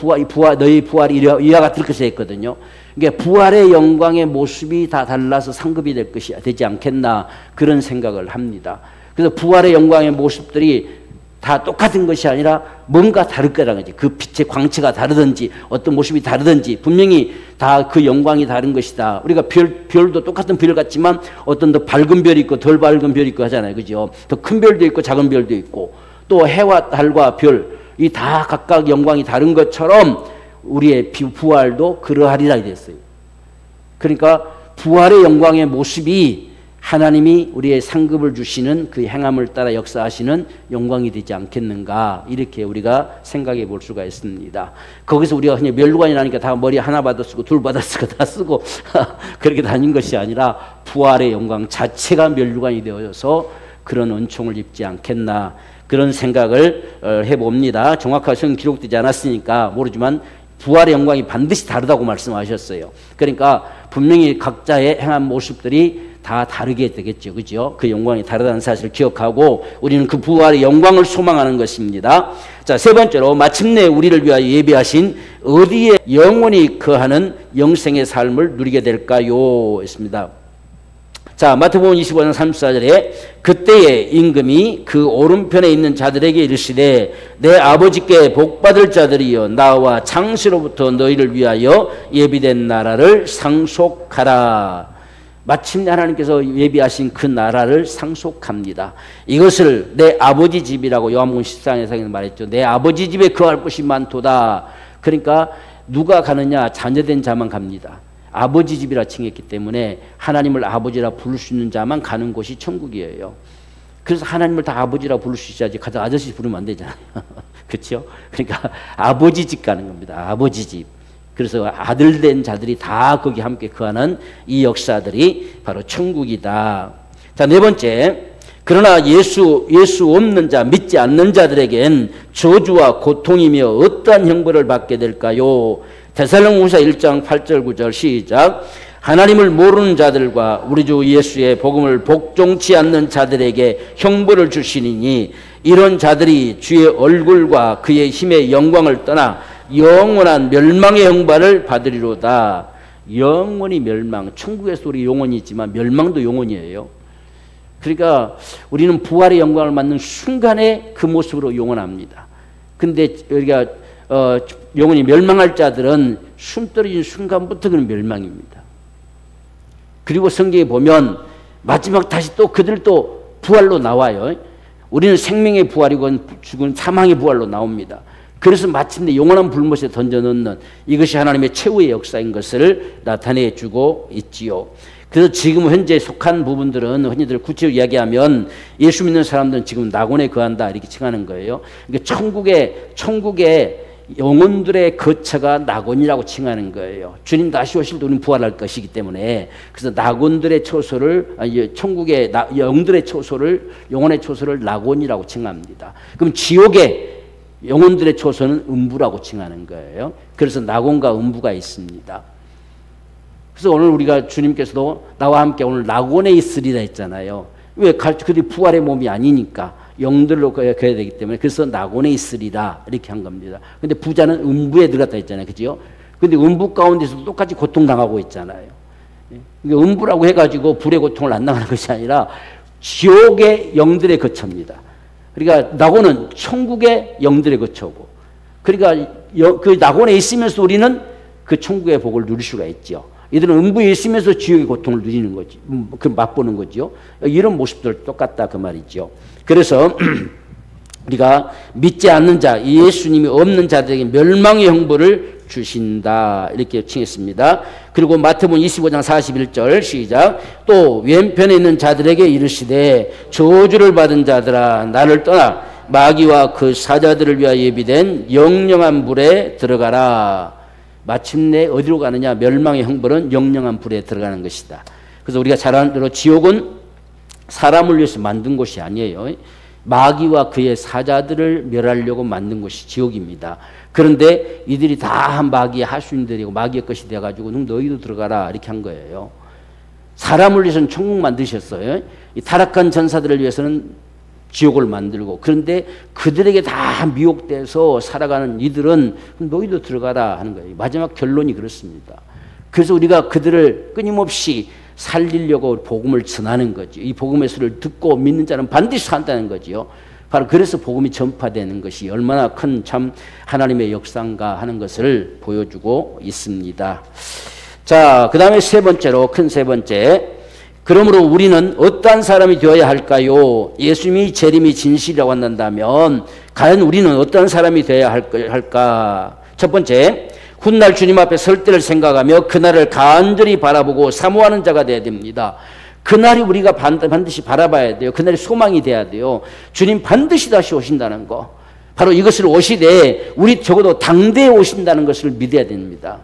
너희 부활이 이와 같을 것이 했거든요. 그러니까 부활의 영광의 모습이 다 달라서 상급이 되지 않겠나 그런 생각을 합니다. 그래서 부활의 영광의 모습들이 다 똑같은 것이 아니라 뭔가 다를 거라는 거지. 그 빛의 광채가 다르든지 어떤 모습이 다르든지 분명히 다 그 영광이 다른 것이다. 우리가 별도 똑같은 별 같지만 어떤 더 밝은 별이 있고 덜 밝은 별이 있고 하잖아요. 그죠? 더 큰 별도 있고 작은 별도 있고 또 해와 달과 별이 다 각각 영광이 다른 것처럼 우리의 부활도 그러하리라 됐어요. 그러니까 부활의 영광의 모습이 하나님이 우리의 상급을 주시는 그 행함을 따라 역사하시는 영광이 되지 않겠는가 이렇게 우리가 생각해 볼 수가 있습니다. 거기서 우리가 그냥 멸관이라니까 다 머리 하나 받아 쓰고 둘 받아 쓰고 다 쓰고 그렇게 다닌 것이 아니라 부활의 영광 자체가 멸관이 되어서 그런 은총을 입지 않겠나 그런 생각을 해봅니다. 정확하게 성경 기록되지 않았으니까 모르지만 부활의 영광이 반드시 다르다고 말씀하셨어요. 그러니까 분명히 각자의 행한 모습들이 다 다르게 되겠죠. 그죠? 그 영광이 다르다는 사실을 기억하고 우리는 그 부활의 영광을 소망하는 것입니다. 자, 세 번째로 마침내 우리를 위하여 예비하신 어디에 영원히 거하는 영생의 삶을 누리게 될까요? 했습니다. 자, 마태복음 25장 34절에 그때의 임금이 그 오른편에 있는 자들에게 이르시되 내 아버지께 복받을 자들이여 나와 창세로부터 너희를 위하여 예비된 나라를 상속하라. 마침내 하나님께서 예비하신 그 나라를 상속합니다. 이것을 내 아버지 집이라고 요한복음 14장에서 말했죠. 내 아버지 집에 거할 곳이 많도다. 그러니까 누가 가느냐? 자녀된 자만 갑니다. 아버지 집이라 칭했기 때문에 하나님을 아버지라 부를 수 있는 자만 가는 곳이 천국이에요. 그래서 하나님을 다 아버지라 부를 수 있어야지 가서 아저씨 부르면 안 되잖아요. 그렇죠? 그러니까 아버지 집 가는 겁니다. 아버지 집. 그래서 아들 된 자들이 다 거기 함께 거하는 이 역사들이 바로 천국이다. 자, 네 번째. 그러나 예수 없는 자, 믿지 않는 자들에겐 저주와 고통이며 어떠한 형벌을 받게 될까요? 데살로니가후서 1장 8절 9절 시작. 하나님을 모르는 자들과 우리 주 예수의 복음을 복종치 않는 자들에게 형벌을 주시니니 이런 자들이 주의 얼굴과 그의 힘의 영광을 떠나 영원한 멸망의 형벌을 받으리로다. 영원히 멸망. 천국에서 우리 영혼이 있지만 멸망도 영혼이에요. 그러니까 우리는 부활의 영광을 받는 순간에 그 모습으로 영원합니다. 근데 우리가 영혼이 멸망할 자들은 숨 떨어진 순간부터 그는 멸망입니다. 그리고 성경에 보면 마지막 다시 또 그들도 부활로 나와요. 우리는 생명의 부활이고 죽은 사망의 부활로 나옵니다. 그래서 마침내 영원한 불못에 던져넣는 이것이 하나님의 최후의 역사인 것을 나타내 주고 있지요. 그래서 지금 현재 속한 부분들은 흔히들 구체적으로 이야기하면 예수 믿는 사람들은 지금 낙원에 거한다 이렇게 칭하는 거예요. 그러니까 천국의 영혼들의 거처가 낙원이라고 칭하는 거예요. 주님 다시 오실 때 우리는 부활할 것이기 때문에 그래서 낙원들의 처소를 천국의 영들의 처소를 영혼의 처소를 낙원이라고 칭합니다. 그럼 지옥의 영혼들의 처소는 음부라고 칭하는 거예요. 그래서 낙원과 음부가 있습니다. 그래서 오늘 우리가 주님께서도 나와 함께 오늘 낙원에 있으리라 했잖아요. 왜? 그들이 부활의 몸이 아니니까 영들로 거야 되기 때문에 그래서 낙원에 있으리라 이렇게 한 겁니다. 근데 부자는 음부에 들어갔다 했잖아요. 그죠? 근데 음부 가운데서도 똑같이 고통당하고 있잖아요. 음부라고 해가지고 불의 고통을 안 당하는 것이 아니라 지옥의 영들의 거처입니다. 그러니까 낙원은 천국의 영들의 거처고, 그러니까 그 낙원에 있으면서 우리는 그 천국의 복을 누릴 수가 있죠. 이들은 음부에 있으면서 지옥의 고통을 누리는 거지, 그 맛보는 거죠. 이런 모습들 똑같다 그 말이죠. 그래서 우리가 믿지 않는 자, 예수님이 없는 자들에게 멸망의 형벌을 주신다 이렇게 칭했습니다. 그리고 마태복음 25장 41절 시작. 또 왼편에 있는 자들에게 이르시되 저주를 받은 자들아 나를 떠나 마귀와 그 사자들을 위하여 예비된 영영한 불에 들어가라. 마침내 어디로 가느냐? 멸망의 형벌은 영영한 불에 들어가는 것이다. 그래서 우리가 잘 아는 대로 지옥은 사람을 위해서 만든 곳이 아니에요. 마귀와 그의 사자들을 멸하려고 만든 곳이 지옥입니다. 그런데 이들이 다 마귀의 하수인들이고 마귀의 것이 돼가지고 너희도 들어가라 이렇게 한 거예요. 사람을 위해서는 천국 만드셨어요. 이 타락한 전사들을 위해서는 지옥을 만들고, 그런데 그들에게 다 미혹돼서 살아가는 이들은 너희도 들어가라 하는 거예요. 마지막 결론이 그렇습니다. 그래서 우리가 그들을 끊임없이 살리려고 복음을 전하는 거죠. 이 복음의 소리를 듣고 믿는 자는 반드시 산다는 거지요. 바로 그래서 복음이 전파되는 것이 얼마나 큰 참 하나님의 역사인가 하는 것을 보여주고 있습니다. 자, 그 다음에 세 번째로, 큰 세 번째. 그러므로 우리는 어떠한 사람이 되어야 할까요? 예수님이 재림이 진실이라고 한다면 과연 우리는 어떠한 사람이 되어야 할까? 첫 번째, 훗날 주님 앞에 설 때를 생각하며 그날을 간절히 바라보고 사모하는 자가 되어야 됩니다. 그날이 우리가 반드시 바라봐야 돼요. 그날이 소망이 돼야 돼요. 주님 반드시 다시 오신다는 거, 바로 이것을 오시되 우리 적어도 당대에 오신다는 것을 믿어야 됩니다.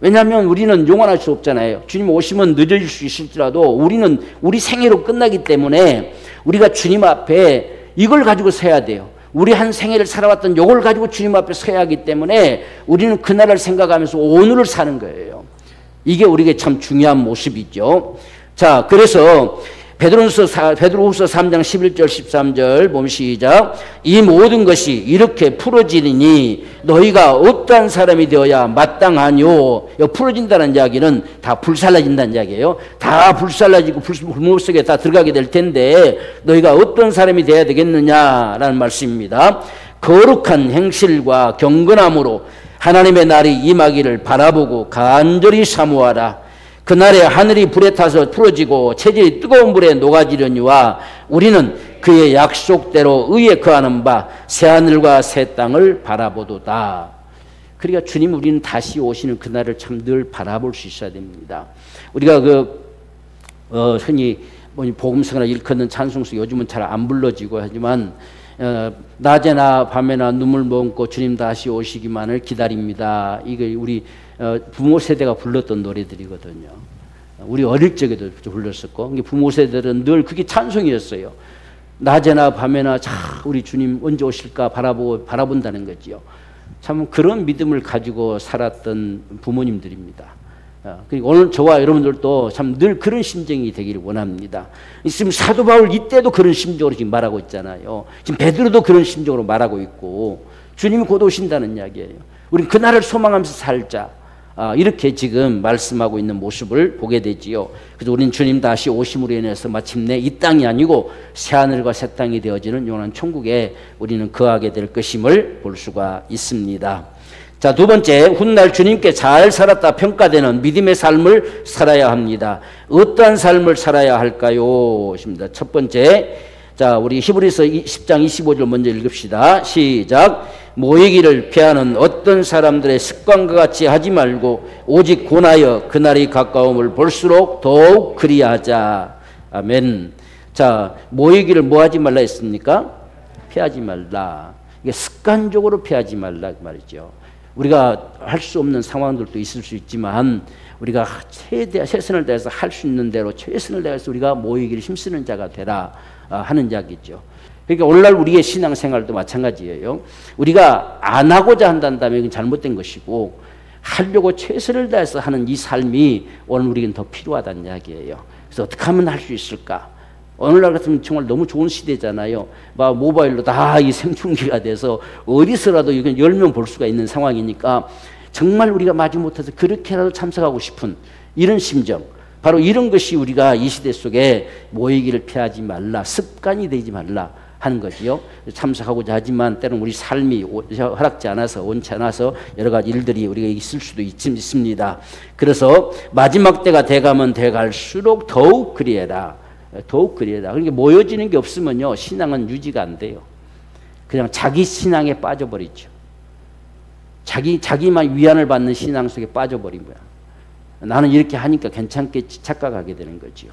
왜냐하면 우리는 영원할 수 없잖아요. 주님 오시면 늦어질 수 있을지라도 우리는 우리 생애로 끝나기 때문에 우리가 주님 앞에 이걸 가지고 서야 돼요. 우리 한 생애를 살아왔던 이걸 가지고 주님 앞에 서야 하기 때문에 우리는 그날을 생각하면서 오늘을 사는 거예요. 이게 우리에게 참 중요한 모습이죠. 자, 그래서 베드로후서 3장 11절 13절 보면 시작. 이 모든 것이 이렇게 풀어지리니 너희가 어떠한 사람이 되어야 마땅하뇨. 풀어진다는 이야기는 다 불살라진다는 이야기예요. 다 불살라지고 불못 속에 다 들어가게 될 텐데 너희가 어떤 사람이 되어야 되겠느냐라는 말씀입니다. 거룩한 행실과 경건함으로 하나님의 날이 임하기를 바라보고 간절히 사모하라. 그날에 하늘이 불에 타서 풀어지고 체질이 뜨거운 불에 녹아지려니와 우리는 그의 약속대로 의에 거하는 바 새하늘과 새 땅을 바라보도다. 그러니까 주님 우리는 다시 오시는 그날을 참 늘 바라볼 수 있어야 됩니다. 우리가 흔히 복음성이나 일컫는 찬송수 요즘은 잘 안 불러지고 하지만 낮에나 밤에나 눈물 머금고 주님 다시 오시기만을 기다립니다. 이게 우리 부모 세대가 불렀던 노래들이거든요. 우리 어릴 적에도 불렀었고, 부모 세대들은 늘 그게 찬송이었어요. 낮에나 밤에나 우리 주님 언제 오실까 바라본다는 거지요. 참 그런 믿음을 가지고 살았던 부모님들입니다. 그리고 오늘 저와 여러분들도 참 늘 그런 심정이 되기를 원합니다. 지금 사도 바울 이때도 그런 심정으로 지금 말하고 있잖아요. 지금 베드로도 그런 심정으로 말하고 있고 주님이 곧 오신다는 이야기예요. 우리는 그날을 소망하면서 살자. 이렇게 지금 말씀하고 있는 모습을 보게 되지요. 그래서 우리는 주님 다시 오심으로 인해서 마침내 이 땅이 아니고 새하늘과 새 땅이 되어지는 영원한 천국에 우리는 거하게 될 것임을 볼 수가 있습니다. 자, 두 번째, 훗날 주님께 잘 살았다 평가되는 믿음의 삶을 살아야 합니다. 어떠한 삶을 살아야 할까요? 첫 번째, 자, 우리 히브리서 10장 25절 먼저 읽읍시다. 시작. 모이기를 피하는 어떤 사람들의 습관과 같이 하지 말고 오직 권하여 그날이 가까움을 볼수록 더욱 그리하자. 아멘. 자, 모이기를 뭐 하지 말라 했습니까? 피하지 말라. 이게 습관적으로 피하지 말라 그 말이죠. 우리가 할 수 없는 상황들도 있을 수 있지만 우리가 최선을 다해서 할 수 있는 대로 최선을 다해서 우리가 모이기를 힘쓰는 자가 되라 하는 이야기죠. 그러니까 오늘날 우리의 신앙생활도 마찬가지예요. 우리가 안 하고자 한다면 이건 잘못된 것이고 하려고 최선을 다해서 하는 이 삶이 오늘 우리에겐 더 필요하다는 이야기예요. 그래서 어떻게 하면 할 수 있을까? 오늘날 같으면 정말 너무 좋은 시대잖아요. 막 모바일로 다 이 생중계가 돼서 어디서라도 10명 볼 수가 있는 상황이니까 정말 우리가 마지못해서 그렇게라도 참석하고 싶은 이런 심정, 바로 이런 것이 우리가 이 시대 속에 모이기를 피하지 말라, 습관이 되지 말라 하는 거지요. 참석하고자 하지만 때로는 우리 삶이 허락지 않아서, 원치 않아서 여러 가지 일들이 우리가 있을 수도 있습니다. 그래서 마지막 때가 돼가면 돼갈수록 더욱 그리해라. 더욱 그리해라. 그러니까 모여지는 게 없으면요, 신앙은 유지가 안 돼요. 그냥 자기 신앙에 빠져버리죠. 자기만 위안을 받는 신앙 속에 빠져버린 거야. 나는 이렇게 하니까 괜찮겠지 착각하게 되는 거죠.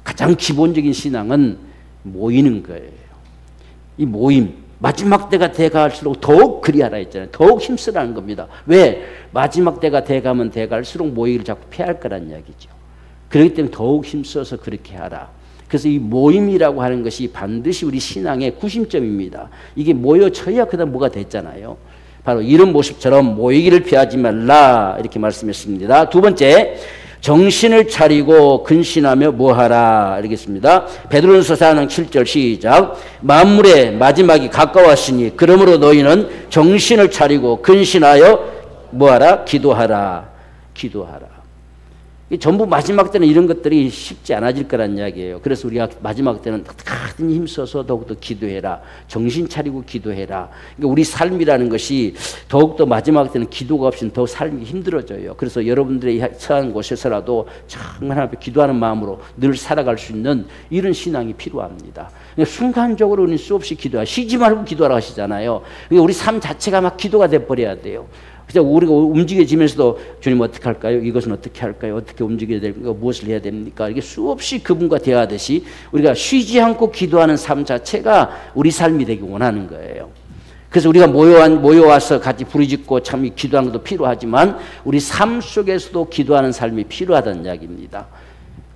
가장 기본적인 신앙은 모이는 거예요. 이 모임, 마지막 때가 돼갈수록 더욱 그리하라 했잖아요. 더욱 힘쓰라는 겁니다. 왜? 마지막 때가 돼가면 돼갈수록 모이기를 자꾸 피할 거란 이야기죠. 그렇기 때문에 더욱 힘써서 그렇게 하라. 그래서 이 모임이라고 하는 것이 반드시 우리 신앙의 구심점입니다. 이게 모여져야 그다음 뭐가 됐잖아요. 바로 이런 모습처럼 모이기를 피하지 말라 이렇게 말씀했습니다. 두 번째, 정신을 차리고 근신하며 뭐하라 이렇게 했습니다. 베드로전서 4장 7절 시작. 만물의 마지막이 가까웠으니 그러므로 너희는 정신을 차리고 근신하여 뭐하라? 기도하라. 기도하라. 전부 마지막 때는 이런 것들이 쉽지 않아질 거란 이야기예요. 그래서 우리가 마지막 때는 어떻게든 힘써서 더욱더 기도해라. 정신 차리고 기도해라. 그러니까 우리 삶이라는 것이 더욱더 마지막 때는 기도가 없이는 더 삶이 힘들어져요. 그래서 여러분들이 처한 곳에서라도 정말 앞에 기도하는 마음으로 늘 살아갈 수 있는 이런 신앙이 필요합니다. 그러니까 순간적으로 우리는 수없이 기도하라. 쉬지 말고 기도하라 하시잖아요. 그러니까 우리 삶 자체가 막 기도가 돼버려야 돼요. 그래서 우리가 움직여지면서도 주님 어떻게 할까요? 이것은 어떻게 할까요? 어떻게 움직여야 됩니까? 무엇을 해야 됩니까? 이게 수없이 그분과 대화하듯이 우리가 쉬지 않고 기도하는 삶 자체가 우리 삶이 되기 원하는 거예요. 그래서 우리가 모여와서 같이 부르짖고 참 기도하는 것도 필요하지만 우리 삶 속에서도 기도하는 삶이 필요하다는 이야기입니다.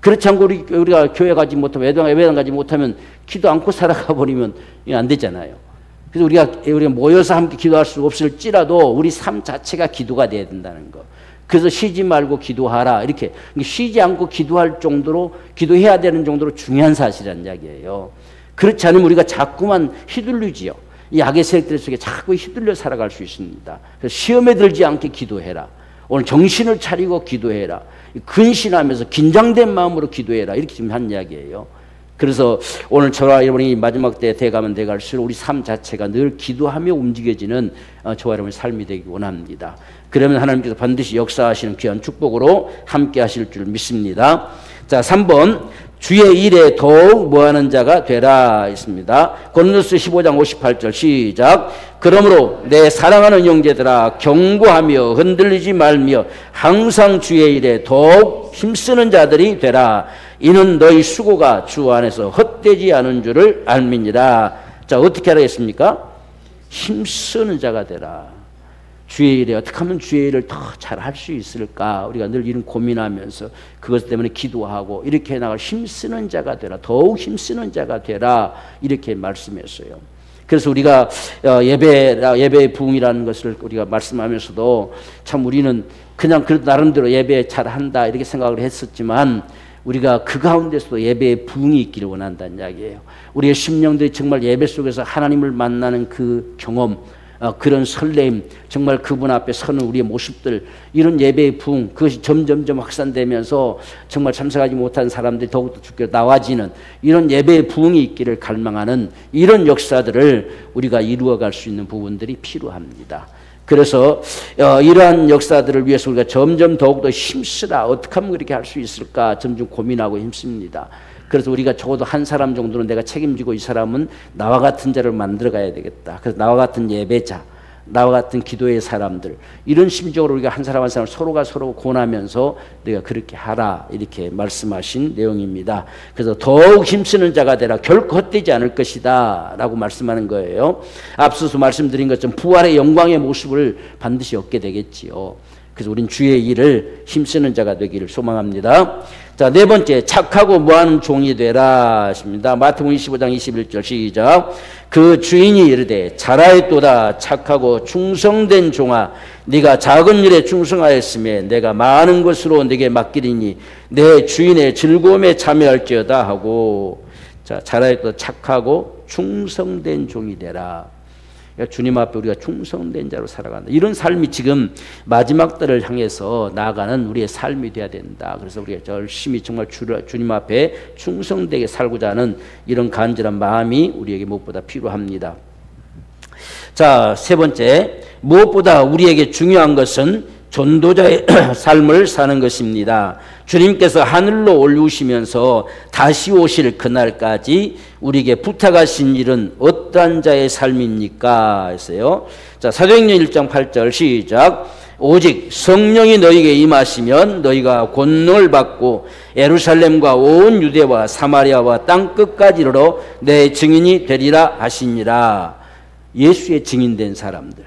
그렇지 않고 우리가 교회 가지 못하면 예배당 가지 못하면 기도 않고 살아가 버리면 안 되잖아요. 그래서 우리가 모여서 함께 기도할 수 없을지라도 우리 삶 자체가 기도가 돼야 된다는 거. 그래서 쉬지 말고 기도하라. 이렇게 쉬지 않고 기도할 정도로 기도해야 되는 정도로 중요한 사실이라는 이야기예요. 그렇지 않으면 우리가 자꾸만 휘둘리지요. 이 악의 세력들 속에 자꾸 휘둘려 살아갈 수 있습니다. 그래서 시험에 들지 않게 기도해라. 오늘 정신을 차리고 기도해라. 근신하면서 긴장된 마음으로 기도해라. 이렇게 지금 한 이야기예요. 그래서 오늘 저와 여러분이 마지막 때에 돼가면 돼갈수록 우리 삶 자체가 늘 기도하며 움직여지는 저와 여러분의 삶이 되기 원합니다. 그러면 하나님께서 반드시 역사하시는 귀한 축복으로 함께 하실 줄 믿습니다. 자, 3번 주의 일에 더욱 뭐하는 자가 되라 있습니다. 고린도서 15장 58절 시작. 그러므로 내 사랑하는 형제들아 경고하며 흔들리지 말며 항상 주의 일에 더욱 힘쓰는 자들이 되라. 이는 너희 수고가 주 안에서 헛되지 않은 줄을 알미니라. 자, 어떻게 하라겠습니까? 힘쓰는 자가 되라. 주의 일에 어떻게 하면 주의 일을 더 잘 할 수 있을까? 우리가 늘 이런 고민하면서 그것 때문에 기도하고 이렇게 나갈 힘쓰는 자가 되라. 더욱 힘쓰는 자가 되라. 이렇게 말씀했어요. 그래서 우리가 예배의 부흥이라는 것을 우리가 말씀하면서도 참 우리는 그냥 그래도 나름대로 예배 잘한다 이렇게 생각을 했었지만 우리가 그 가운데서도 예배의 부흥이 있기를 원한다는 이야기예요. 우리의 심령들이 정말 예배 속에서 하나님을 만나는 그 경험, 그런 설렘, 정말 그분 앞에 서는 우리의 모습들, 이런 예배의 부흥, 그것이 점점점 확산되면서 정말 참석하지 못한 사람들이 더욱더 주께 나와지는 이런 예배의 부흥이 있기를 갈망하는 이런 역사들을 우리가 이루어갈 수 있는 부분들이 필요합니다. 그래서 이러한 역사들을 위해서 우리가 점점 더욱더 힘쓰라. 어떻게 하면 그렇게 할 수 있을까 점점 고민하고 힘씁니다. 그래서 우리가 적어도 한 사람 정도는 내가 책임지고 이 사람은 나와 같은 자를 만들어 가야 되겠다. 그래서 나와 같은 예배자, 나와 같은 기도의 사람들, 이런 심정으로 우리가 한 사람 한 사람 서로가 서로 권하면서 내가 그렇게 하라 이렇게 말씀하신 내용입니다. 그래서 더욱 힘쓰는 자가 되라. 결코 헛되지 않을 것이다 라고 말씀하는 거예요. 앞서서 말씀드린 것처럼 부활의 영광의 모습을 반드시 얻게 되겠지요. 그래서 우린 주의 일을 힘쓰는 자가 되기를 소망합니다. 자, 네 번째, 착하고 무하는 종이 되라 하십니다. 마태복음 25장 21절 시작. 그 주인이 이르되 잘하였도다 착하고 충성된 종아, 네가 작은 일에 충성하였으며 내가 많은 것으로 네게 맡기리니 내 주인의 즐거움에 참여할지어다 하고, 자, 잘하였도다 착하고 충성된 종이 되라. 그러니까 주님 앞에 우리가 충성된 자로 살아간다. 이런 삶이 지금 마지막 때를 향해서 나아가는 우리의 삶이 되어야 된다. 그래서 우리가 열심히 정말 주님 앞에 충성되게 살고자 하는 이런 간절한 마음이 우리에게 무엇보다 필요합니다. 자, 세 번째, 무엇보다 우리에게 중요한 것은 전도자의 삶을 사는 것입니다. 주님께서 하늘로 올리시면서 다시 오실 그날까지 우리에게 부탁하신 일은 어떠한 자의 삶입니까? 했어요. 자, 사도행전 1장 8절 시작. 오직 성령이 너희에게 임하시면 너희가 권능을 받고 예루살렘과 온 유대와 사마리아와 땅 끝까지 이르러 내 증인이 되리라 하시니라. 예수의 증인된 사람들,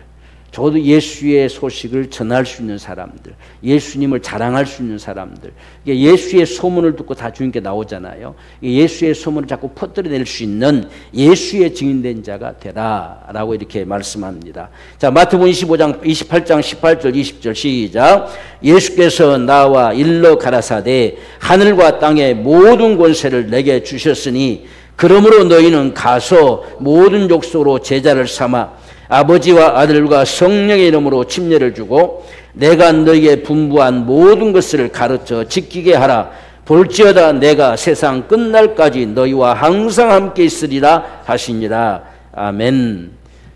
저도 예수의 소식을 전할 수 있는 사람들, 예수님을 자랑할 수 있는 사람들, 예수의 소문을 듣고 다 주님께 나오잖아요. 예수의 소문을 자꾸 퍼뜨려낼 수 있는 예수의 증인된 자가 되라라고 이렇게 말씀합니다. 자, 마태복음 28장 18절 20절 시작. 예수께서 나와 일러 가라사대 하늘과 땅의 모든 권세를 내게 주셨으니 그러므로 너희는 가서 모든 족속으로 제자를 삼아 아버지와 아들과 성령의 이름으로 침례를 주고 내가 너희에게 분부한 모든 것을 가르쳐 지키게 하라. 볼지어다 내가 세상 끝날까지 너희와 항상 함께 있으리라 하시니라. 아멘.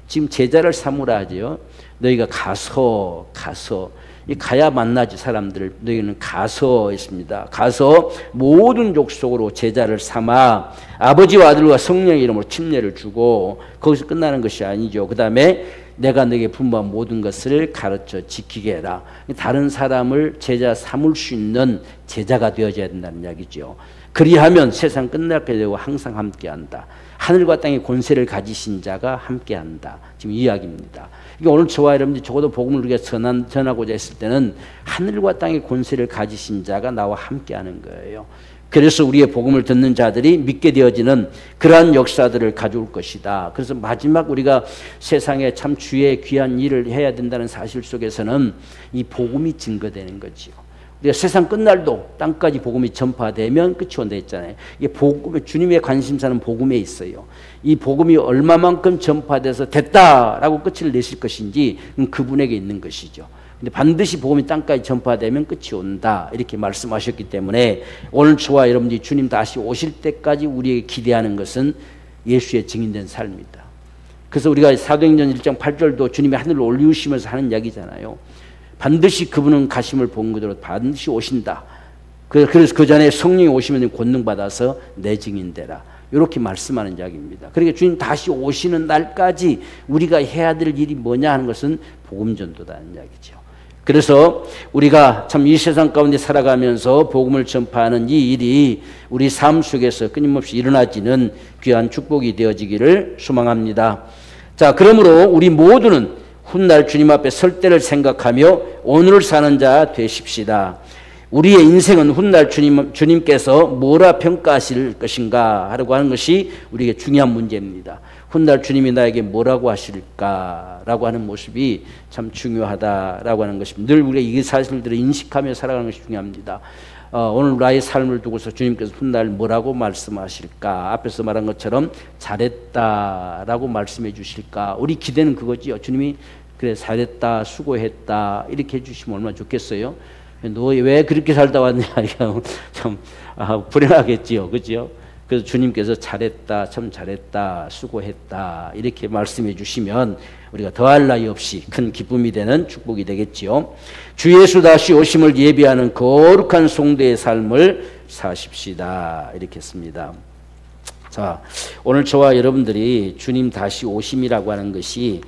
지금 제자를 삼으라 하죠. 너희가 가서 이 가야 만나지 사람들을. 너희는 가서 있습니다. 가서 모든 족속으로 제자를 삼아 아버지와 아들과 성령의 이름으로 침례를 주고, 거기서 끝나는 것이 아니죠. 그 다음에 내가 너에게 분부한 모든 것을 가르쳐 지키게 해라. 다른 사람을 제자 삼을 수 있는 제자가 되어져야 된다는 이야기죠. 그리하면 세상 끝날게 되고 항상 함께한다. 하늘과 땅의 권세를 가지신 자가 함께한다. 지금 이 이야기입니다. 그러니까 오늘 저와 여러분들이 적어도 복음을 우리가 전하고자 했을 때는 하늘과 땅의 권세를 가지신 자가 나와 함께하는 거예요. 그래서 우리의 복음을 듣는 자들이 믿게 되어지는 그러한 역사들을 가져올 것이다. 그래서 마지막 우리가 세상에 참 주의 귀한 일을 해야 된다는 사실 속에서는 이 복음이 증거되는 거지요. 우리가 세상 끝날도 땅까지 복음이 전파되면 끝이 온다 했잖아요. 이게 복음에, 주님의 관심사는 복음에 있어요. 이 복음이 얼마만큼 전파돼서 됐다라고 끝을 내실 것인지 그분에게 있는 것이죠. 근데 반드시 복음이 땅까지 전파되면 끝이 온다 이렇게 말씀하셨기 때문에 오늘 저와 여러분들이 주님 다시 오실 때까지 우리에게 기대하는 것은 예수의 증인된 삶이다. 그래서 우리가 사도행전 1장 8절도 주님이 하늘로 올리시면서 하는 이야기잖아요. 반드시 그분은 가심을 본 그대로 반드시 오신다. 그래서 그 전에 성령이 오시면 권능 받아서 내 증인 되라. 이렇게 말씀하는 이야기입니다. 그러니까 주님 다시 오시는 날까지 우리가 해야 될 일이 뭐냐 하는 것은 복음 전도다는 이야기죠. 그래서 우리가 참 이 세상 가운데 살아가면서 복음을 전파하는 이 일이 우리 삶 속에서 끊임없이 일어나지는 귀한 축복이 되어지기를 소망합니다. 자, 그러므로 우리 모두는 훗날 주님 앞에 설 때를 생각하며 오늘을 사는 자 되십시다. 우리의 인생은 훗날 주님께서 뭐라 평가하실 것인가 하려고 하는 것이 우리에게 중요한 문제입니다. 훗날 주님이 나에게 뭐라고 하실까라고 하는 모습이 참 중요하다라고 하는 것입니다. 늘 우리가 이 사실들을 인식하며 살아가는 것이 중요합니다. 오늘 나의 삶을 두고서 주님께서 훗날 뭐라고 말씀하실까? 앞에서 말한 것처럼 잘했다라고 말씀해 주실까? 우리 기대는 그거지요. 주님이 그래 잘했다, 수고했다 이렇게 해주시면 얼마나 좋겠어요. 너 왜 그렇게 살다 왔냐? 참 불행하겠지요, 그렇죠? 그래서 주님께서 잘했다, 참 잘했다, 수고했다 이렇게 말씀해 주시면 우리가 더할 나위 없이 큰 기쁨이 되는 축복이 되겠지요. 주 예수 다시 오심을 예비하는 거룩한 성도의 삶을 사십시다 이렇게 했습니다. 자, 오늘 저와 여러분들이 주님 다시 오심이라고 하는 것이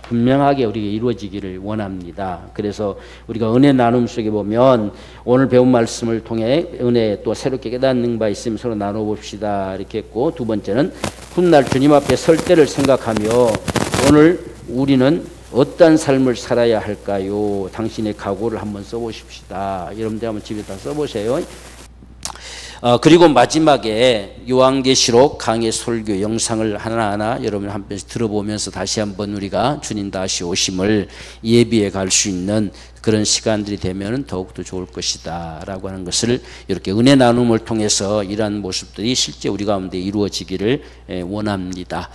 분명하게 우리에게 이루어지기를 원합니다. 그래서 우리가 은혜 나눔 속에 보면 오늘 배운 말씀을 통해 은혜 또 새롭게 깨닫는 바 있으면 서로 나눠봅시다 이렇게 했고, 두 번째는 훗날 주님 앞에 설 때를 생각하며 오늘 우리는 어떤 삶을 살아야 할까요? 당신의 각오를 한번 써보십시다. 여러분들 한번 집에 다 써보세요. 그리고 마지막에 요한계시록 강해 설교 영상을 하나하나 여러분 한 번씩 들어보면서 다시 한번 우리가 주님 다시 오심을 예비해 갈 수 있는 그런 시간들이 되면 더욱더 좋을 것이다 라고 하는 것을 이렇게 은혜 나눔을 통해서 이러한 모습들이 실제 우리 가운데 이루어지기를 원합니다.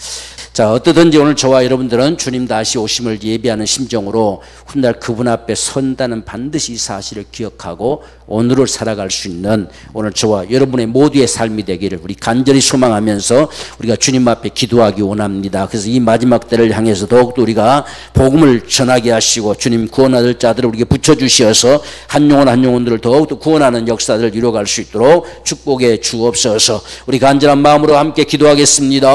자, 어떠든지 오늘 저와 여러분들은 주님 다시 오심을 예비하는 심정으로 훗날 그분 앞에 선다는 반드시 이 사실을 기억하고 오늘을 살아갈 수 있는 오늘 저와 여러분의 모두의 삶이 되기를 우리 간절히 소망하면서 우리가 주님 앞에 기도하기 원합니다. 그래서 이 마지막 때를 향해서 더욱더 우리가 복음을 전하게 하시고 주님 구원받을 자들을 우리에게 붙여주시어서 한 영혼 한 영혼들을 더욱더 구원하는 역사들을 이루어갈 수 있도록 축복해 주옵소서. 우리 간절한 마음으로 함께 기도하겠습니다.